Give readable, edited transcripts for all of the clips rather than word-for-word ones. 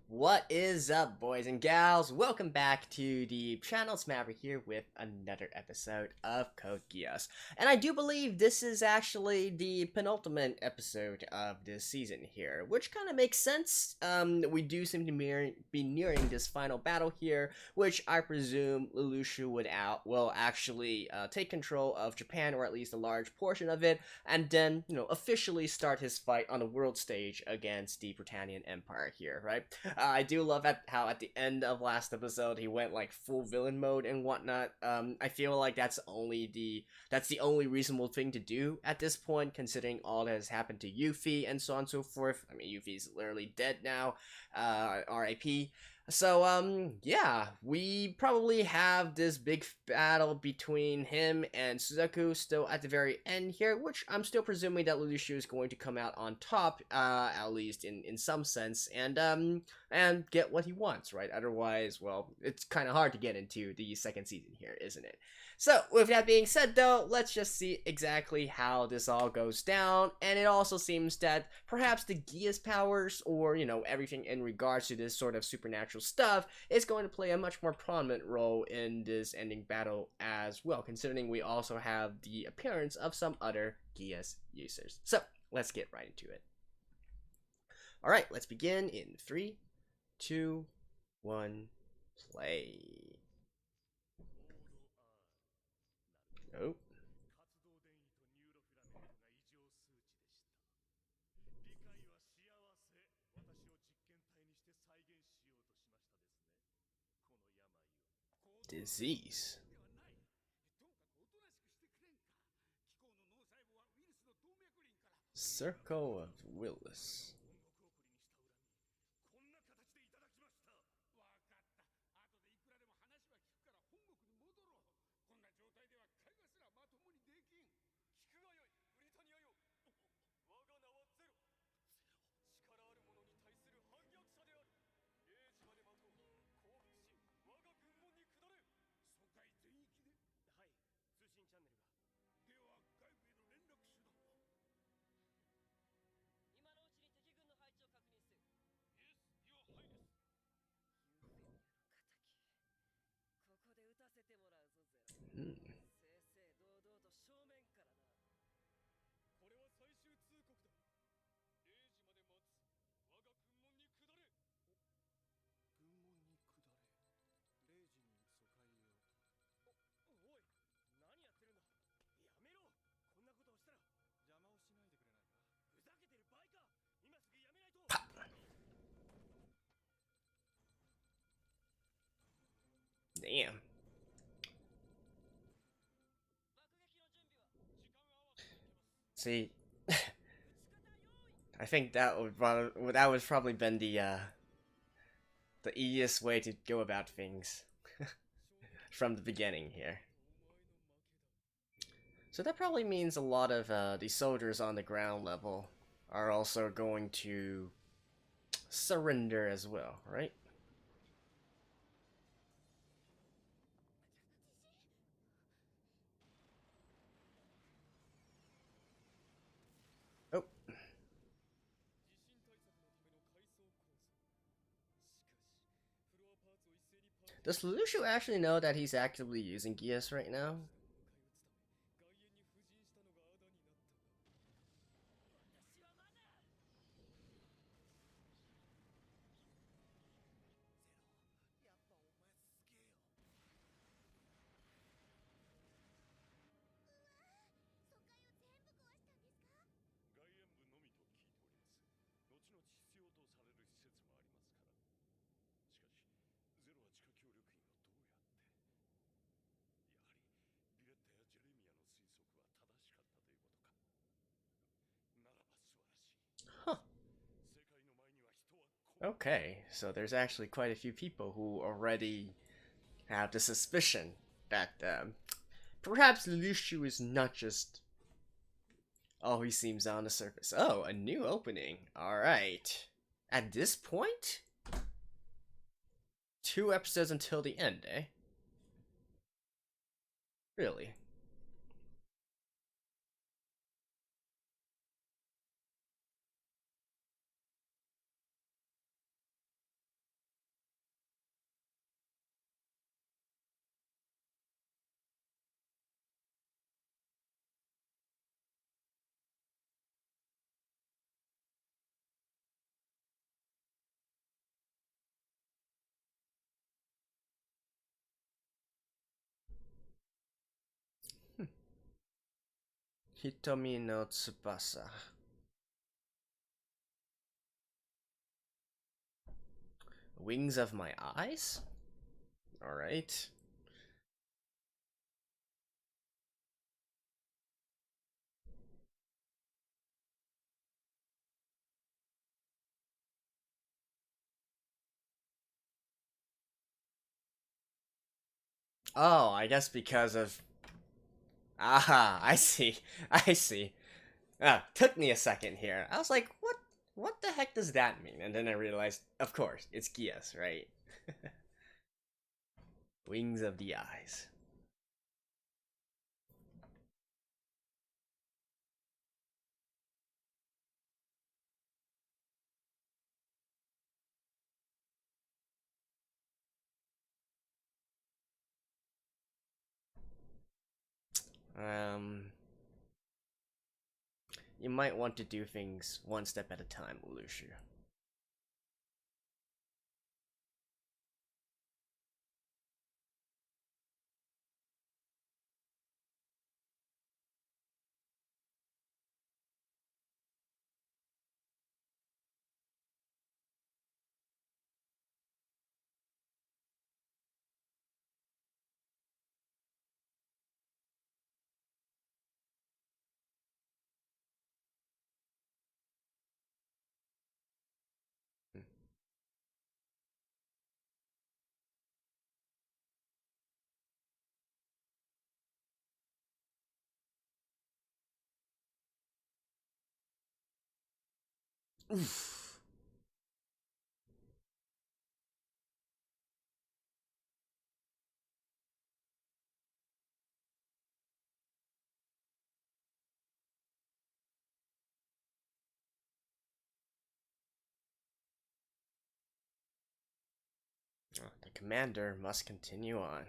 What is up, boys and gals? Welcome back to the channel. It's Maverick here with another episode of Code Geass. And I do believe this is actually the penultimate episode of this season here, which kind of makes sense. We do seem to be nearing this final battle here, which I presume Lelouch will actually take control of Japan, or at least a large portion of it, and then, officially start his fight on the world stage against the Britannian Empire here, right? I do love how at the end of last episode he went like full villain mode and whatnot. I feel like that's the only reasonable thing to do at this point, considering all that has happened to Yuffie and so on and so forth. I mean, Yuffie's literally dead now. R.I.P. So, yeah, we probably have this big battle between him and Suzaku still at the very end here, which I'm still presuming that Lelouch is going to come out on top, at least in some sense, and get what he wants, right? Otherwise, well, it's kind of hard to get into the second season here, isn't it? So, with that being said, though, let's just see exactly how this all goes down, and it also seems that perhaps the Geass powers, or, everything in regards to this sort of supernatural stuff is going to play a much more prominent role in this ending battle as well, considering we also have the appearance of some other Geass users. So, let's get right into it. Alright, let's begin in 3, 2, 1, play. Oh. Disease. Circle of Willis. Damn. See, I think that would probably been the easiest way to go about things from the beginning here. So that probably means a lot of the soldiers on the ground level are also going to surrender as well, right? Oh. Does Lelouch actually know that he's actively using Geass right now? Huh. Okay, so there's actually quite a few people who already have the suspicion that perhaps Lelouch is not just all he seems on the surface. Oh, a new opening. Alright. At this point? 2 episodes until the end, eh? Really? Hitomi no Tsubasa. Wings of My Eyes? Alright. Oh, I guess because of... Aha, I see. I see. Took me a second here. I was like, what the heck does that mean? And then I realized, of course, it's Geass, right? Wings of the Eyes. Um, you might want to do things one step at a time, Lelouch. Oof. The commander must continue on.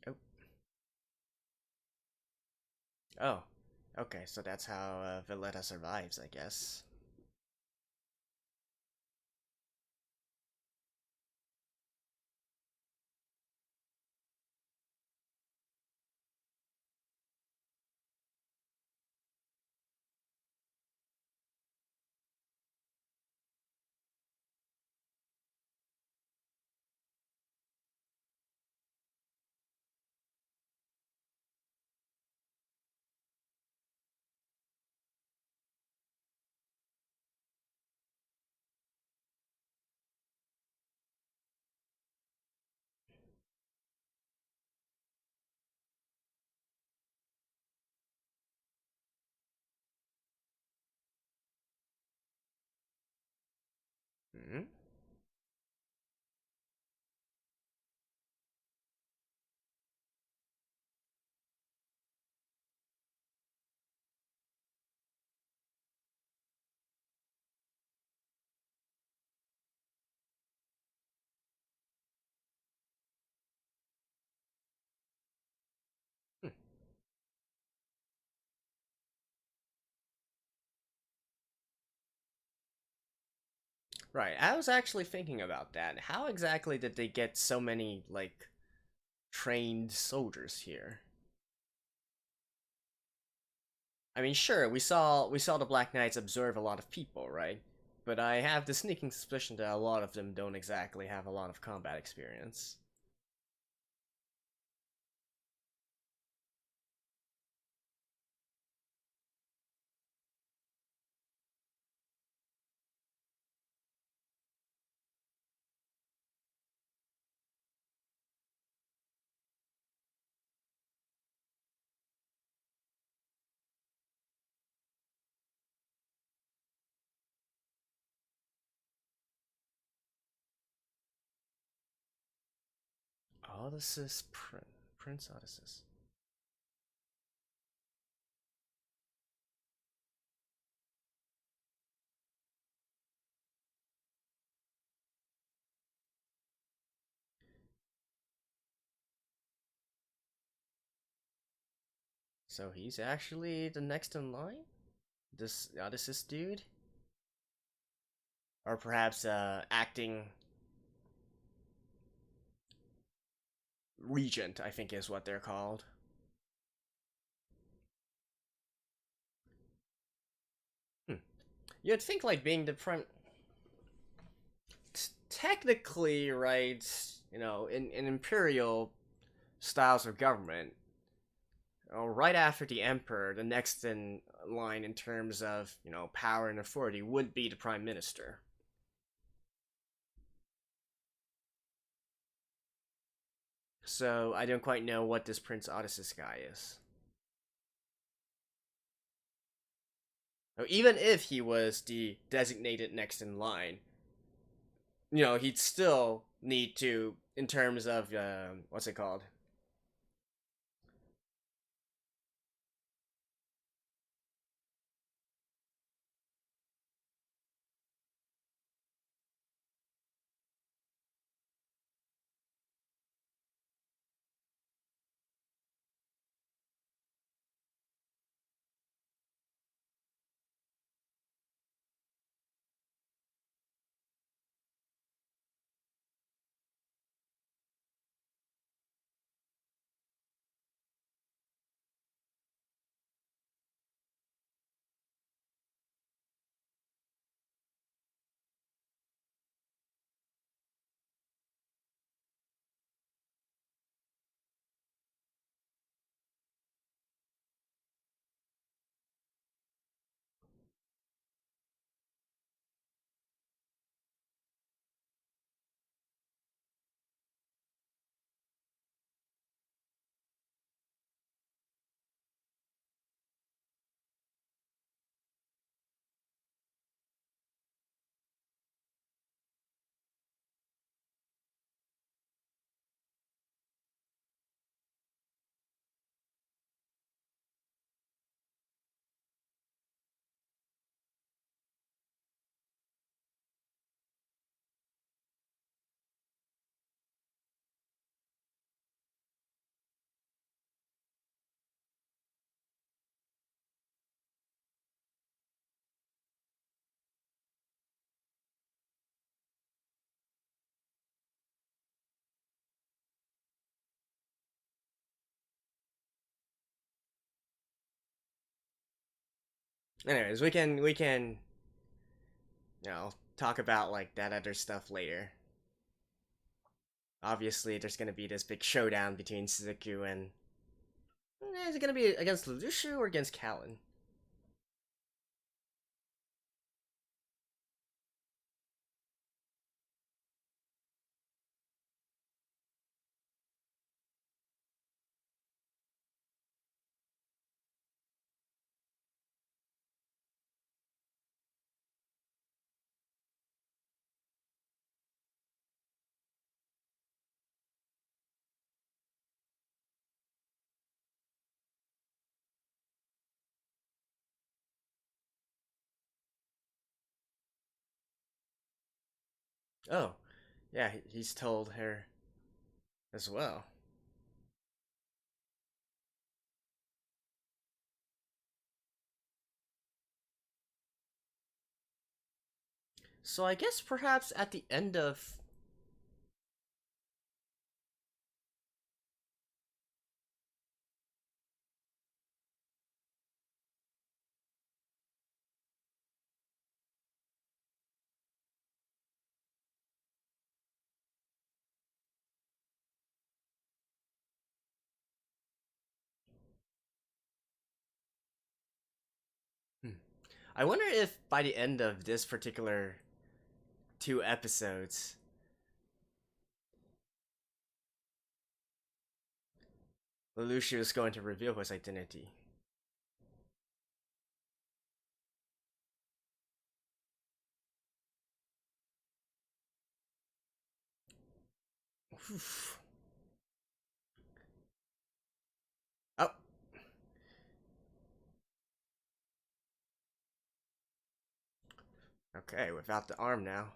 Oh. Oh. Okay, so that's how Valletta survives, I guess. Hmm? Hmm. Right, I was actually thinking about that. How exactly did they get so many, like, trained soldiers here? I mean, sure, we saw the Black Knights observe a lot of people, right? But I have the sneaking suspicion that a lot of them don't exactly have a lot of combat experience. Odysseus, Prince Odysseus. So he's actually the next in line? This Odysseus dude? Or perhaps acting regent, I think is what they're called. You'd think like being the technically, right, you know, in imperial styles of government, right after the emperor, the next in line in terms of, you know, power and authority would be the prime minister. So I don't quite know what this Prince Odysseus guy is. Even if he was the designated next in line, you know, he'd still need to, in terms of, what's it called? Anyways, we can you know talk about like that other stuff later. Obviously, there's gonna be this big showdown between Suzuku and is it gonna be against Lelouch or against Callan? Oh, yeah, he's told her as well. So I guess perhaps at the end of hmm, I wonder if by the end of this particular 2 episodes, Lelouch is going to reveal his identity. Oof. Okay, without the arm now.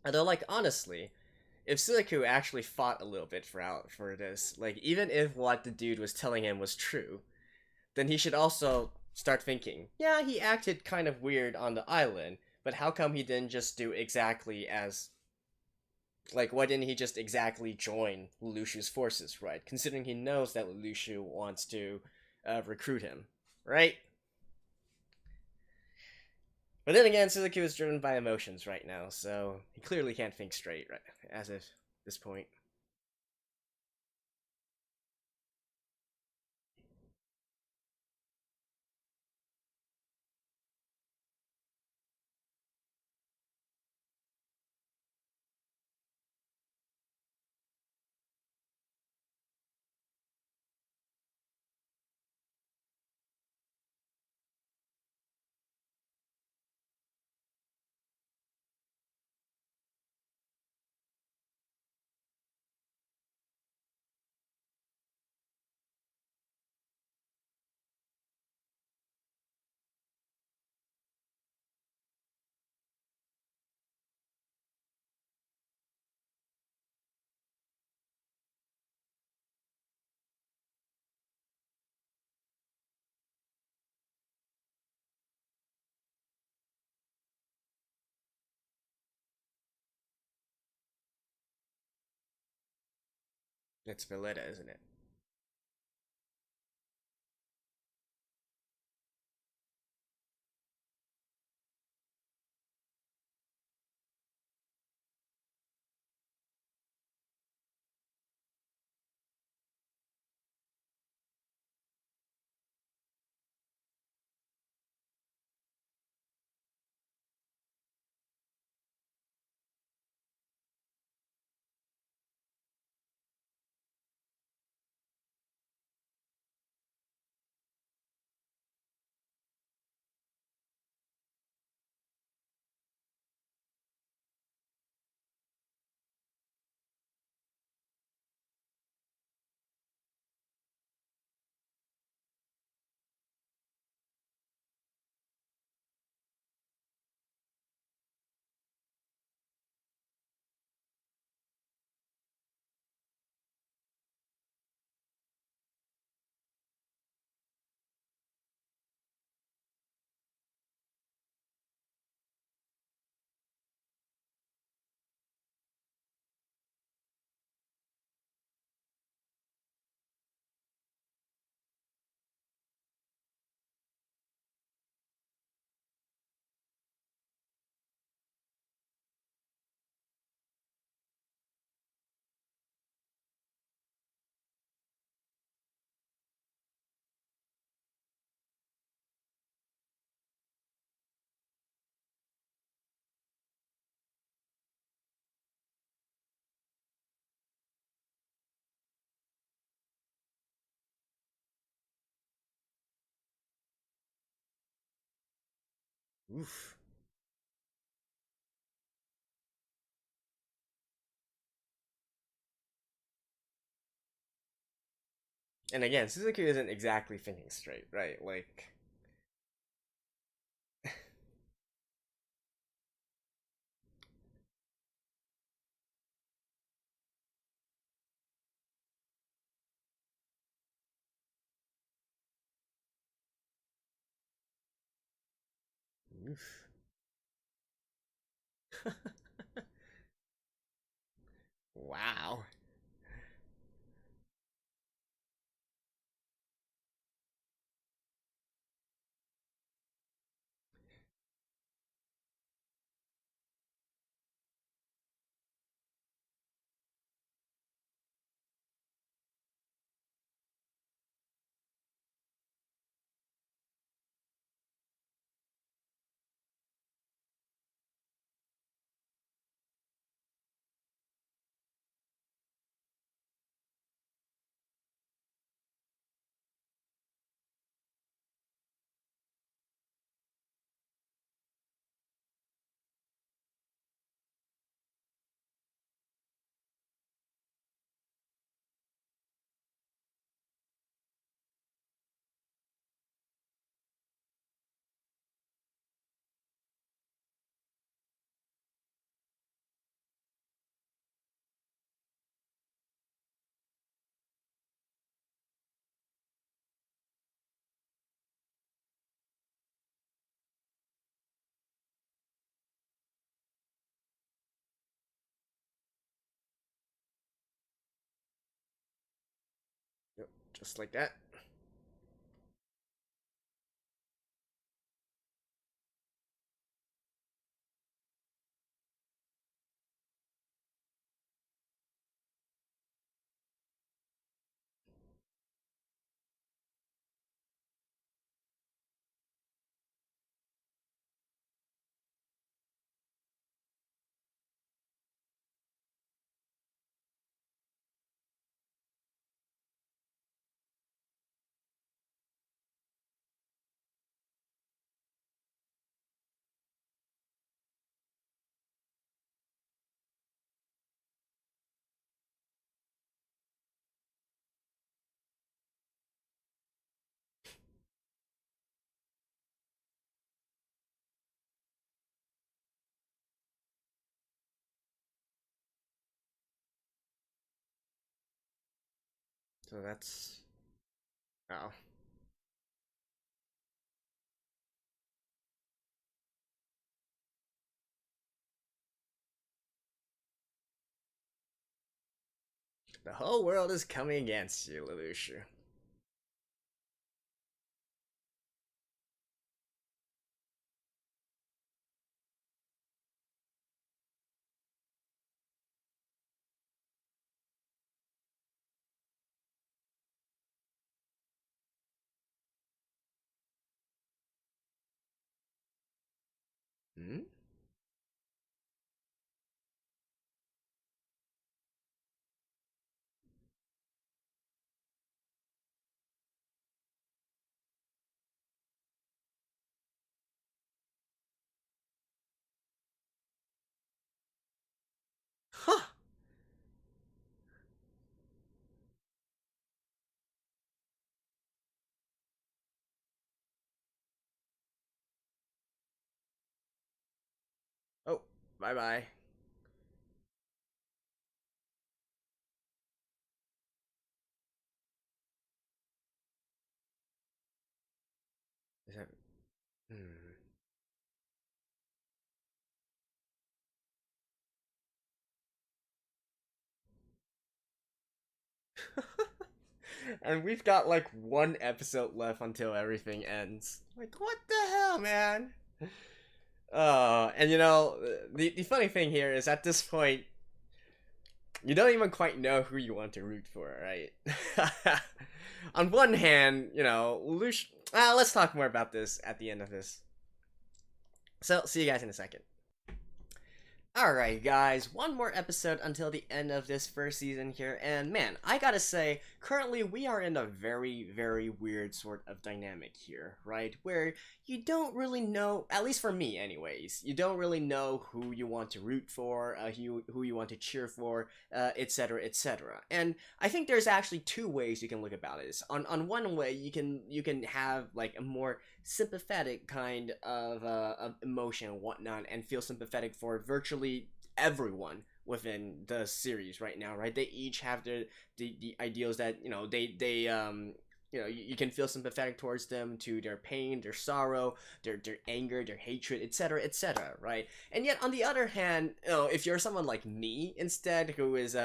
Although, like, honestly, if Suzaku actually fought a little bit for this, like, even if what the dude was telling him was true, then he should also start thinking, yeah, he acted kind of weird on the island, but how come he didn't just do exactly as, like, why didn't he just exactly join Lelouch's forces, right? Considering he knows that Lelouch wants to recruit him, right? But then again, Suzuki is driven by emotions right now, so he clearly can't think straight, right? As of this point. It's Valletta, isn't it? Oof. And again, Suzuki isn't exactly thinking straight, right? Like, oof. Wow. Just like that. So that's... Oh. The whole world is coming against you, Lelouch. Hmm? Huh! Oh, bye-bye. Is that... Hmm. And we've got like one episode left until everything ends. Like, what the hell, man? And you know, the funny thing here is at this point, you don't even quite know who you want to root for, right? On one hand, you know, let's talk more about this at the end of this. So, see you guys in a second. Alright guys, one more episode until the end of this first season here, and man, I gotta say, currently we are in a very, very weird sort of dynamic here, right? Where you don't really know, at least for me anyways, you don't really know who you want to root for, who you want to cheer for, etc, etc. And I think there's actually two ways you can look about it. On one way, you can have like a more sympathetic kind of emotion and whatnot, and feel sympathetic for virtually everyone within the series right now, right? They each have the ideals that, you know, you know, you can feel sympathetic towards them, to their pain, their sorrow, their anger, their hatred, etc, etc, right? And yet on the other hand, you know, if you're someone like me instead, who is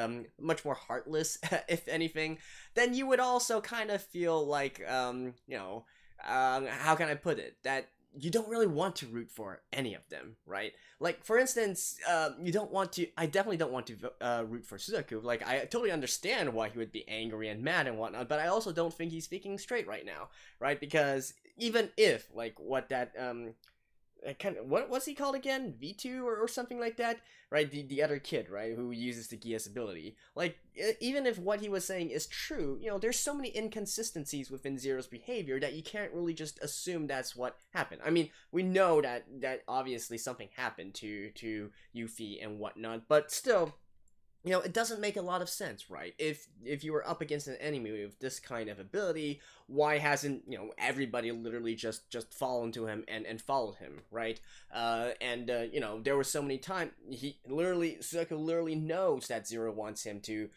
much more heartless if anything, then you would also kind of feel like you know, how can I put it, that you don't really want to root for any of them, right? Like, for instance, you don't want to. I definitely don't want to root for Suzaku. Like, I totally understand why he would be angry and mad and whatnot, but I also don't think he's speaking straight right now, right? Because even if, like, what that kind of, what's he called again? V2 or something like that, right? The other kid, right, who uses the Geass ability. Like, even if what he was saying is true, you know, there's so many inconsistencies within Zero's behavior that you can't really just assume that's what happened. I mean, we know that obviously something happened to Yuffie and whatnot, but still, you know, it doesn't make a lot of sense, right? If you were up against an enemy with this kind of ability, why hasn't, you know, everybody literally just fallen to him and followed him, right? You know, there were so many times Suzaku literally knows that Zero wants him to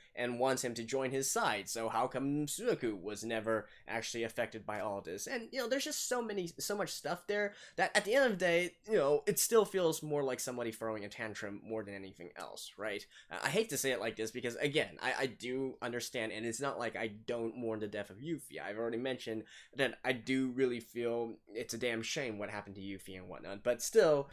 join his side. So how come Suzaku was never actually affected by all this? And you know, there's just so much stuff there that at the end of the day, you know, it still feels more like somebody throwing a tantrum more than anything else, right? I hate to to say it like this because, again, I do understand, and it's not like I don't mourn the death of Yuffie. I've already mentioned that I do really feel it's a damn shame what happened to Yuffie and whatnot, but still,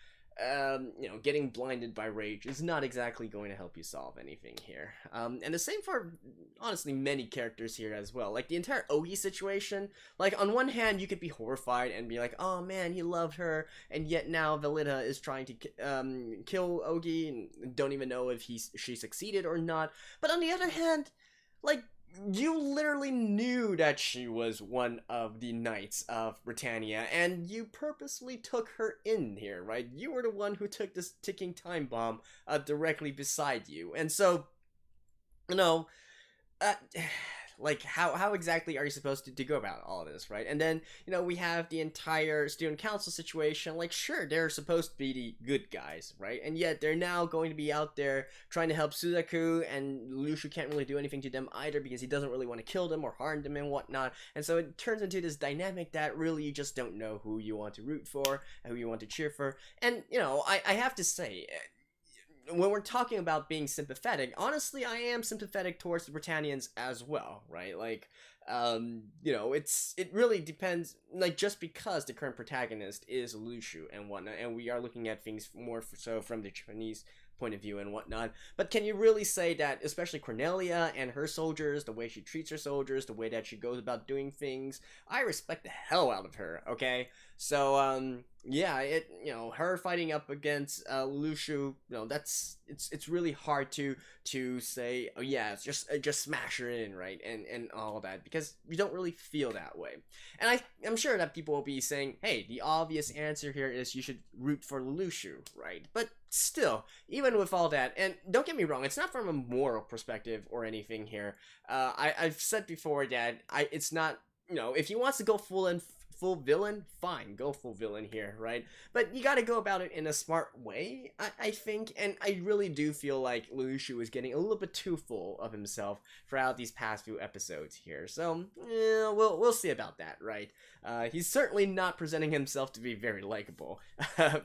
getting blinded by rage is not exactly going to help you solve anything here. And the same for, honestly, many characters here as well. Like, the entire Ogi situation, like, on one hand, you could be horrified and be like, oh man, he loved her, and yet now Velita is trying to, kill Ogi, and don't even know if she succeeded or not. But on the other hand, like, you literally knew that she was one of the Knights of Britannia, and you purposely took her in here, right? You were the one who took this ticking time bomb directly beside you, and so, like, how exactly are you supposed to go about all of this, right? And then, we have the entire student council situation. Like, sure, they're supposed to be the good guys, right? And yet they're now going to be out there trying to help Suzaku, and Lelouch can't really do anything to them either because he doesn't really want to kill them or harm them and whatnot. And so it turns into this dynamic that really you just don't know who you want to root for and who you want to cheer for. And, I have to say, when we're talking about being sympathetic, honestly, I am sympathetic towards the Britannians as well, right? Like, it really depends, like, just because the current protagonist is Lelouch and whatnot, and we are looking at things more so from the Japanese point of view and whatnot, but can you really say that, especially Cornelia and her soldiers, the way she treats her soldiers, the way that she goes about doing things, I respect the hell out of her, okay? So, yeah, her fighting up against Lelouch, it's really hard to say, oh yeah, it's just smash her in, right, and all that, because you don't really feel that way. And I'm sure that people will be saying, hey, the obvious answer here is you should root for Lelouch, right? But still, even with all that, and don't get me wrong, it's not from a moral perspective or anything here. I've said before that it's not, if he wants to go full villain, fine, go full villain here, right? But you gotta go about it in a smart way, I think, and I really do feel like Lelouch is getting a little bit too full of himself throughout these past few episodes here, so, we'll see about that, right? He's certainly not presenting himself to be very likable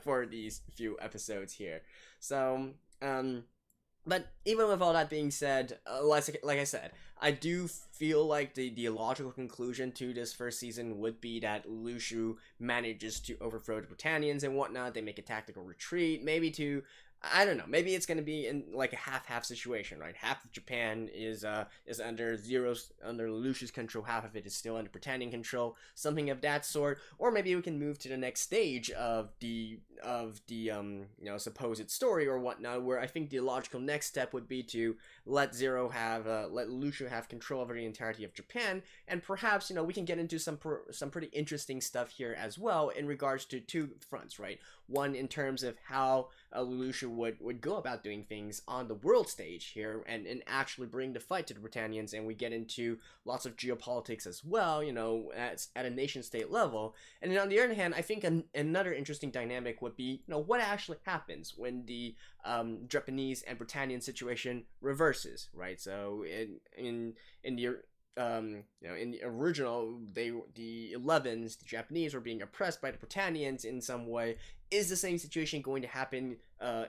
for these few episodes here, so, but even with all that being said, like I said, I do feel like the logical conclusion to this first season would be that Lelouch manages to overthrow the Britannians and whatnot. They make a tactical retreat, maybe to, I don't know, maybe it's going to be in like a half-half situation, right? Half of Japan is under Lelouch's control, half of it is still under Britannian control, something of that sort. Or maybe we can move to the next stage of the supposed story or whatnot, where I think the logical next step would be to let Lelouch have control over the entirety of Japan, and perhaps, we can get into some pretty interesting stuff here as well in regards to two fronts, right? One, in terms of how Lelouch would go about doing things on the world stage here and actually bring the fight to the Britannians, and we get into lots of geopolitics as well, at a nation state level. And then on the other hand, I think another interesting dynamic would be, what actually happens when the Japanese and Britannian situation reverses, right? So in the in the original, the 11s, the Japanese, were being oppressed by the Britannians in some way. Is the same situation going to happen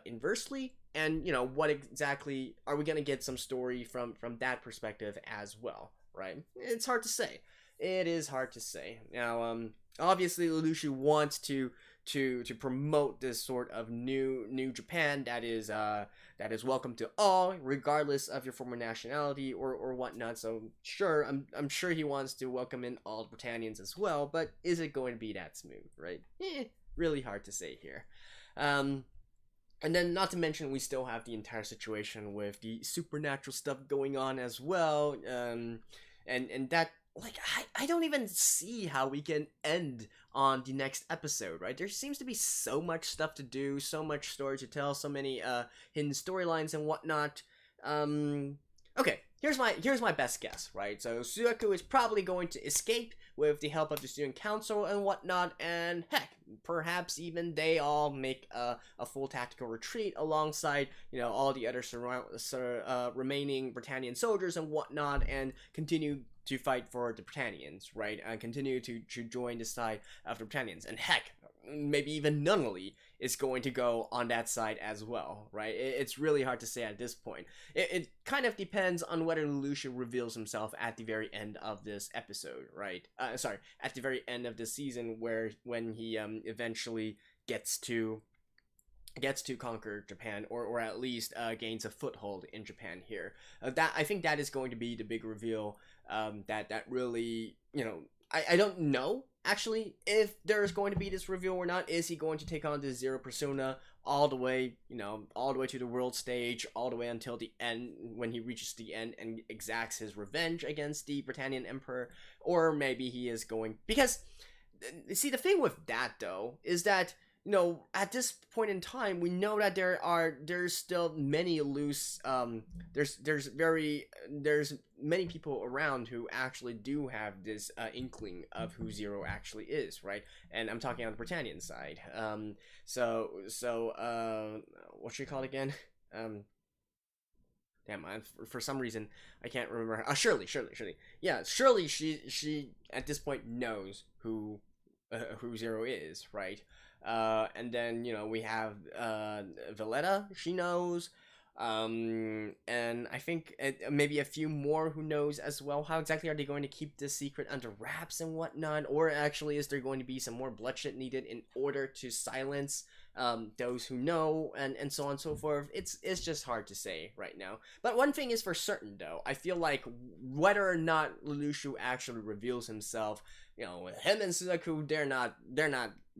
inversely? And, what exactly, are we going to get some story from that perspective as well, right? It's hard to say. It is hard to say. Now, obviously, Lelouch wants to promote this sort of new Japan that is welcome to all, regardless of your former nationality or whatnot. So sure, I'm sure he wants to welcome in all Britannians as well, but is it going to be that smooth, right? Really hard to say here. And then, not to mention, we still have the entire situation with the supernatural stuff going on as well, and that, like, I don't even see how we can end on the next episode, right? There seems to be so much stuff to do, so much story to tell, so many hidden storylines and whatnot. Okay, here's my best guess, right? So Suzaku is probably going to escape with the help of the student council and whatnot, and heck, perhaps even they all make a full tactical retreat alongside, all the other remaining Britannian soldiers and whatnot, and continue to fight for the Britannians, right? And continue to join the side of the Britannians. And heck, maybe even Nunnally is going to go on that side as well, right? It's really hard to say at this point. It kind of depends on whether Lelouch reveals himself at the very end of this episode, right? Sorry, at the very end of the season, when he eventually gets to conquer Japan, or at least gains a foothold in Japan here. That I think that is going to be the big reveal. That really, I don't know actually if there's going to be this reveal or not. Is he going to take on this Zero persona all the way, all the way to the world stage, all the way until the end, when he reaches the end and exacts his revenge against the Britannian Emperor? Or maybe he is going, because see, the thing with that though is that, at this point in time, we know that there's still many loose, there's many people around who actually do have this inkling of who Zero actually is, right? And I'm talking on the Britannian side. So what's she called again? Damn, for some reason I can't remember. Shirley. Yeah, Shirley. She at this point knows who Zero is, right? And then, we have Valletta, she knows, and I think maybe a few more who knows as well. How exactly are they going to keep this secret under wraps and whatnot? Or actually, is there going to be some more bloodshed needed in order to silence those who know, and so on and so forth? It's just hard to say right now. But one thing is for certain, though. I feel like whether or not Lelouch actually reveals himself, him and Suzaku, they're not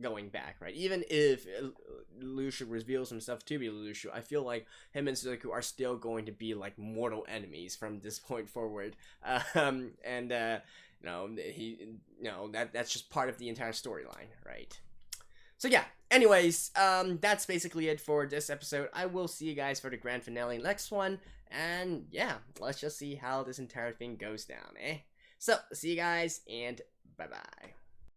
going back, right? Even if Lelouch reveals himself to be Lelouch, I feel like him and Suzaku are still going to be like mortal enemies from this point forward. That's just part of the entire storyline, right? So yeah, anyways, that's basically it for this episode. I will see you guys for the grand finale next one, and yeah, let's just see how this entire thing goes down, eh? So, see you guys, and bye-bye.